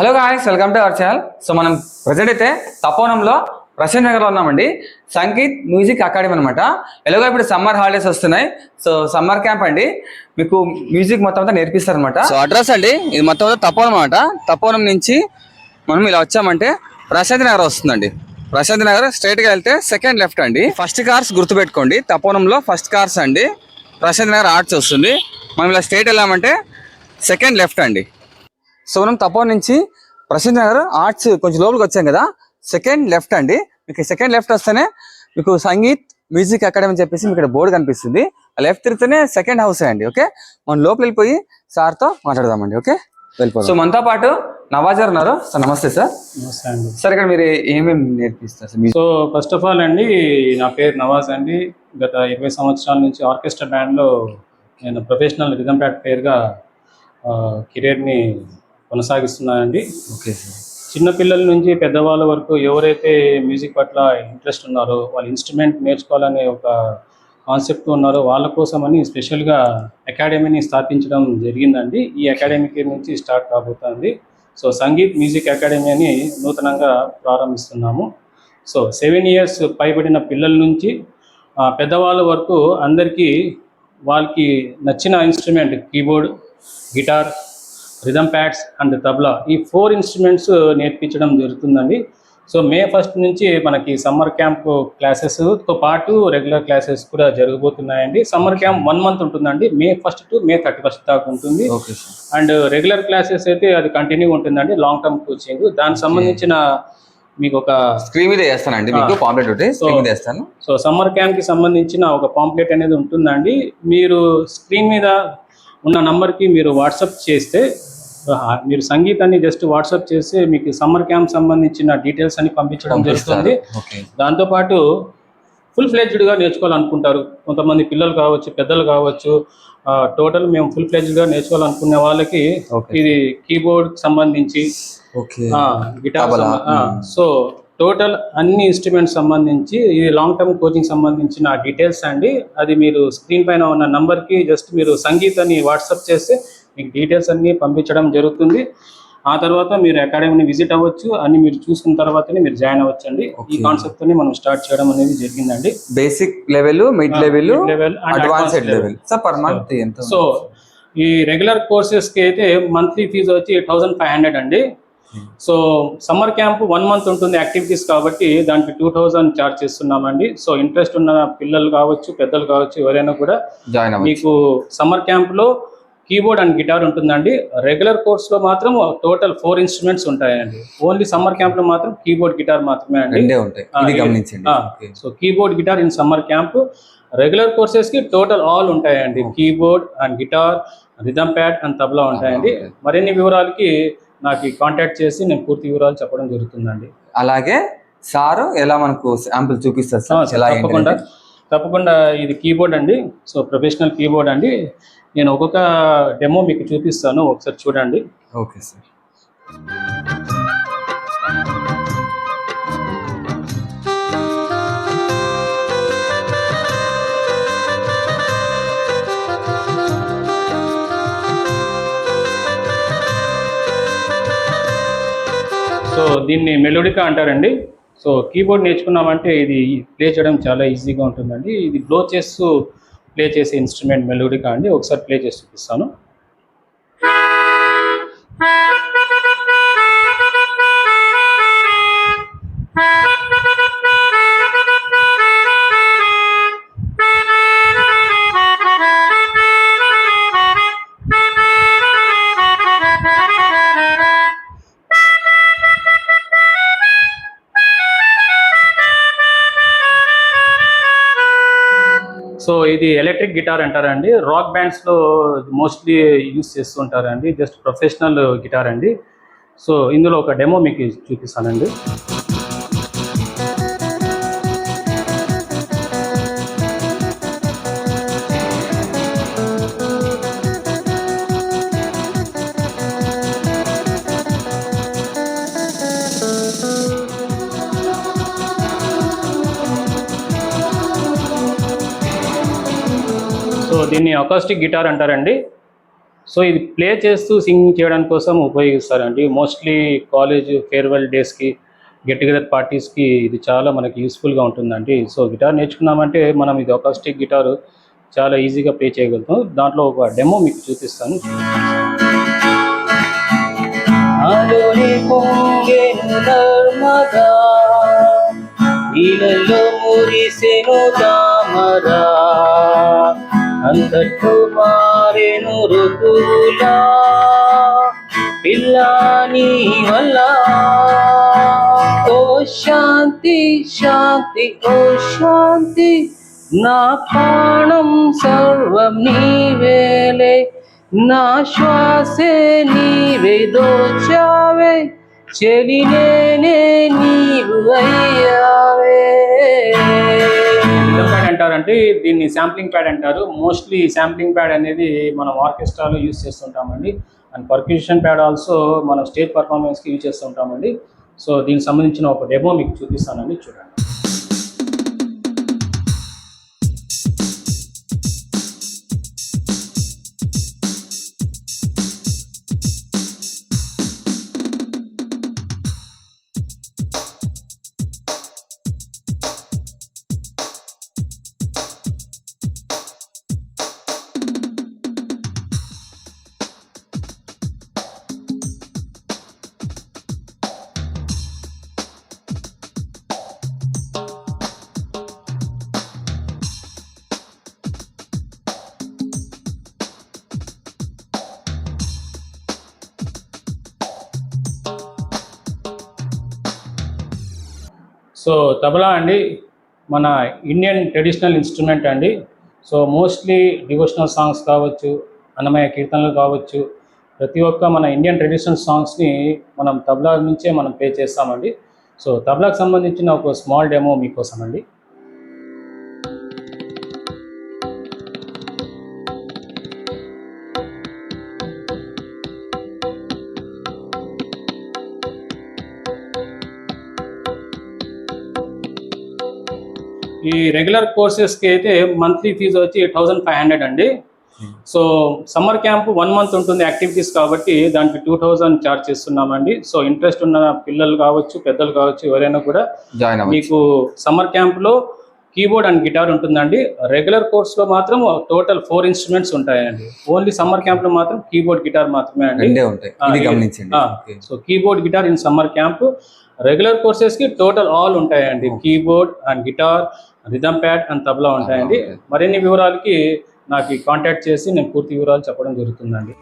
Hello guys, welcome to our channel. So మనం present అయితే తపోవనంలో ప్రశాంత్ నగర్లో ఉన్నామండి. సంగీత్ మ్యూజిక్ అకాడమీ అనమాట. ఎలాగో ఇప్పుడు సమ్మర్ హాలిడేస్ వస్తున్నాయి. సో సమ్మర్ క్యాంప్ అండి, మీకు మ్యూజిక్ మొత్తం అంతా నేర్పిస్తారు అనమాట. సో అడ్రస్ అండి ఇది మొత్తం తపోవనం అనమాట. తపోవనం నుంచి మనం ఇలా వచ్చామంటే ప్రశాంత్ నగర్ వస్తుందండి. ప్రశాంత్ నగర్ స్ట్రైట్గా వెళ్తే సెకండ్ లెఫ్ట్ అండి. ఫస్ట్ కార్స్ గుర్తుపెట్టుకోండి, తపోవనంలో ఫస్ట్ కార్స్ అండి. ప్రశాంత్ నగర్ ఆర్ట్స్ వస్తుంది. మనం ఇలా స్ట్రైట్ వెళ్ళామంటే సెకండ్ లెఫ్ట్ అండి. సో మనం తపోవనం నుంచి ప్రశాంత్ నగర్ ఆర్ట్స్ కొంచెం లోపలికి వచ్చాం కదా, సెకండ్ లెఫ్ట్ అండి. మీకు సెకండ్ లెఫ్ట్ వస్తేనే మీకు సంగీత్ మ్యూజిక్ అకాడమీ అని చెప్పేసి మీకు ఇక్కడ బోర్డు కనిపిస్తుంది. ఆ లెఫ్ట్ తిరిగితేనే సెకండ్ హౌస్ అండి. ఓకే, మనం లోపలికి వెళ్ళిపోయి సార్తో మాట్లాడదామండి. ఓకే, వెళ్ళిపోయి. సో మనతో పాటు నవాజ్ గారు ఉన్నారు. సార్ నమస్తే సార్. నమస్తే అండి. సార్ ఇక్కడ మీరు ఏమేమి నేర్పిస్తారు sir? So first of all అండి, నా పేరు నవాజ్ అండి. గత 20 సంవత్సరాల నుంచి ఆర్కెస్ట్రా బ్యాండ్లో నేను ప్రొఫెషనల్ రిథమ్ ప్యాడ్ ప్లేయర్గా కెరీర్ని కొనసాగిస్తున్నానండి. Okay sir. చిన్నపిల్లల నుంచి పెద్దవాళ్ళ వరకు ఎవరైతే మ్యూజిక్ పట్ల ఇంట్రెస్ట్ ఉన్నారో, వాళ్ళు ఇన్స్ట్రుమెంట్ నేర్చుకోవాలనే ఒక కాన్సెప్ట్ ఉన్నారో వాళ్ళ కోసమని స్పెషల్గా అకాడమీని స్థాపించడం జరిగిందండి. ఈ అకాడమీకి నుంచి స్టార్ట్ కాబోతుంది. సో సంగీత్ మ్యూజిక్ అకాడమీ అని నూతనంగా ప్రారంభిస్తున్నాము. సో 7 years పైబడిన పిల్లల నుంచి పెద్దవాళ్ళ వరకు అందరికీ వాళ్ళకి నచ్చిన instrument keyboard, guitar, rhythm pods and tabla, ఈ 4 ఇన్స్ట్రుమెంట్స్ నేర్పించడం జరుగుతుందండి. సో May 1st నుంచి మనకి సమ్మర్ క్యాంప్ క్లాసెస్తో పాటు రెగ్యులర్ క్లాసెస్ కూడా జరగబోతున్నాయండి. సమ్మర్ క్యాంప్ 1 month ఉంటుందండి, May 1st to May 31st దాకా ఉంటుంది. అండ్ రెగ్యులర్ క్లాసెస్ అయితే అది కంటిన్యూ ఉంటుందండి, లాంగ్ టర్మ్ కోచింగ్. దానికి సంబంధించిన మీకు ఒక స్క్రీన్ మీద వేస్తానండి, మీకు పాంప్లెట్ ఒకటి స్క్రీన్ మీద వేస్తాను. సో సమ్మర్ క్యాంప్కి సంబంధించిన ఒక పాంప్లెట్ అనేది ఉంటుందండి. మీరు స్క్రీన్ మీద ఉన్న నంబర్కి మీరు వాట్సాప్ చేస్తే, మీరు సంగీతాన్ని జస్ట్ వాట్సాప్ చేస్తే మీకు సమ్మర్ క్యాంప్ సంబంధించిన డీటెయిల్స్ అన్ని పంపించడం జరుగుతుంది. దాంతోపాటు ఫుల్ ఫ్లెడ్జ్డ్గా నేర్చుకోవాలనుకుంటారు కొంతమంది పిల్లలు కావచ్చు, పెద్దలు కావచ్చు. టోటల్ మేము ఫుల్ ఫ్లెడ్జ్డ్గా నేర్చుకోవాలనుకునే వాళ్ళకి ఇది కీబోర్డ్ సంబంధించి, గిటార్, సో టోటల్ అన్ని ఇన్స్ట్రుమెంట్స్ సంబంధించి ఇది లాంగ్ టర్మ్ కోచింగ్ సంబంధించిన డీటెయిల్స్ అండి. అది మీరు స్క్రీన్ పైన ఉన్న నంబర్కి జస్ట్ మీరు సంగీతాన్ని వాట్సాప్ చేస్తే మీకు డీటెయిల్స్ అన్ని పంపించడం జరుగుతుంది. ఆ తర్వాత మీరు అకాడమీని విజిట్ అవ్వచ్చు. అన్ని మీరు చూసుకున్న తర్వాతనే మీరు జాయిన్ అవ్వచ్చు అండి. ఈ కాన్సెప్ట్ తోనే మనం స్టార్ట్ చేయడం అనేది జరిగిందండి. Basic level, mid level, advanced level. Per month ఎంత? సో ఈ రెగ్యులర్ కోర్సెస్ కి అయితే మంత్లీ ఫీజు వచ్చి 1500 అండి. సో సమ్మర్ క్యాంప్ 1 month ఉంటుంది యాక్టివిటీస్ కాబట్టి దానికి 2000 ఛార్జ్ చేస్తున్నామండి. సో ఇంట్రెస్ట్ ఉన్న పిల్లలు కావచ్చు, పెద్దలు కావచ్చు, ఎవరైనా కూడా మీకు సమ్మర్ క్యాంప్ లో కీబోర్డ్ అండ్ గిటార్ ఉంటుందండి. రెగ్యులర్ కోర్స్ లో మాత్రం టోటల్ 4 ఇన్స్ట్రుమెంట్స్ ఉంటాయండి. ఓన్లీ సమ్మర్ క్యాంప్ లో మాత్రం కీబోర్డ్, గిటార్ మాత్రమే అండి. So keyboard, guitar in summer camp. Regular courses కి టోటల్ ఆల్ ఉంటాయండి. Keyboard and guitar, rhythm pad and tabla ఉంటాయండి. మరిన్ని వివరాలకి నాకు కాంటాక్ట్ చేసి నేను పూర్తి వివరాలు చెప్పడం జరుగుతుందండి. అలాగే సార్ ఎలా మనకు శాంపుల్ చూపిస్తారు సార్? తప్పకుండా. ఇది కీబోర్డ్ అండి. సో ప్రొఫెషనల్ కీబోర్డ్ అండి. నేను ఒక్కొక్క డెమో మీకు చూపిస్తాను, ఒకసారి చూడండి. Okay sir. సో దీన్ని మెలోడికా అంటారండి. సో కీబోర్డ్ నేర్చుకున్నామంటే ఇది ప్లే చేయడం చాలా ఈజీగా ఉంటుందండి. ఇది బ్లో చేస్తూ ప్లే చేసే ఇన్స్ట్రుమెంట్ మెలోడికా అండి. ఒకసారి ప్లే చేసి చూపిస్తాను. సో ఇది ఎలక్ట్రిక్ గిటార్ అంటారండి. రాక్ బ్యాండ్స్ లో మోస్ట్లీ యూజ్ చేస్తుంటారండి. జస్ట్ ప్రొఫెషనల్ గిటార్ అండి. సో ఇందులో ఒక డెమో మీకు చూపిస్తానండి. సో దీన్ని అకాస్టిక్ గిటార్ అంటారండి. సో ఇది ప్లే చేస్తూ సింగింగ్ చేయడానికి కోసం ఉపయోగిస్తారండి. మోస్ట్లీ కాలేజ్ ఫేర్వెల్ డేస్కి, గెట్ టుగెదర్ పార్టీస్కి ఇది చాలా మనకి యూస్ఫుల్గా ఉంటుందండి. సో గిటార్ నేర్చుకున్నామంటే మనం ఇది అకాస్టిక్ గిటారు చాలా ఈజీగా ప్లే చేయగలుగుతాం. దాంట్లో ఒక డెమో మీకు చూపిస్తాను. ఆలోని పొంగెను నర్మదా, నీళ్ళలో మురిసెను తామరా, అంతట్లో మారెను ఋతువులా, పిల్లాని వల్ల. ఓ శాంతి శాంతి ఓ శాంతి, నా ప్రాణం సర్వం నీవేలే, నా శ్వాసే నీవే దోచావే, చెలినేనే నీవు అయ్యావే. ప్యాడ్ అంటారంటే దీన్ని శాంప్లింగ్ ప్యాడ్ అంటారు. మోస్ట్లీ శాంప్లింగ్ ప్యాడ్ అనేది మనం ఆర్కెస్ట్రాలో యూజ్ చేస్తుంటామండి. అండ్ పర్క్యూషన్ ప్యాడ్ ఆల్సో మనం స్టేజ్ పర్ఫార్మెన్స్కి యూజ్ చేస్తుంటామండి. సో దీనికి సంబంధించిన ఒక డెమో మీకు చూపిస్తానండి, చూడండి. సో తబలా అండి మన ఇండియన్ ట్రెడిషనల్ ఇన్స్ట్రుమెంట్ అండి. సో మోస్ట్లీ డివోషనల్ సాంగ్స్ కావచ్చు, అన్నమయ్య కీర్తనలు కావచ్చు, ప్రతి ఒక్క మన ఇండియన్ ట్రెడిషనల్ సాంగ్స్ని మనం తబలా నుంచే మనం ప్లే చేస్తామండి. సో తబలాకు సంబంధించిన ఒక స్మాల్ డెమో మీకోసం అండి. ఈ రెగ్యులర్ కోర్సెస్కి అయితే మంత్లీ ఫీజు వచ్చి 1500 అండి. సో సమ్మర్ క్యాంప్ 1 మంత్ ఉంటుంది యాక్టివిటీస్ కాబట్టి దానికి 2000 ఛార్జ్ చేస్తున్నామండి. సో ఇంట్రెస్ట్ ఉన్న పిల్లలు కావచ్చు, పెద్దలు కావచ్చు, ఎవరైనా కూడా మీకు సమ్మర్ క్యాంప్లో కీబోర్డ్ అండ్ గిటార్ ఉంటుందండి. రెగ్యులర్ కోర్స్లో మాత్రం టోటల్ 4 ఇన్స్ట్రుమెంట్స్ ఉంటాయండి. ఓన్లీ సమ్మర్ క్యాంప్లో మాత్రం కీబోర్డ్ గిటార్ మాత్రమే అండి. So keyboard guitar in summer camp. Regular కోర్సెస్కి టోటల్ ఆల్ ఉంటాయండి. Keyboard and guitar, rhythm pad and tabla ఉంటాయండి. మరిన్ని వివరాలకి నాకు కాంటాక్ట్ చేసి నేను పూర్తి వివరాలు చెప్పడం జరుగుతుందండి.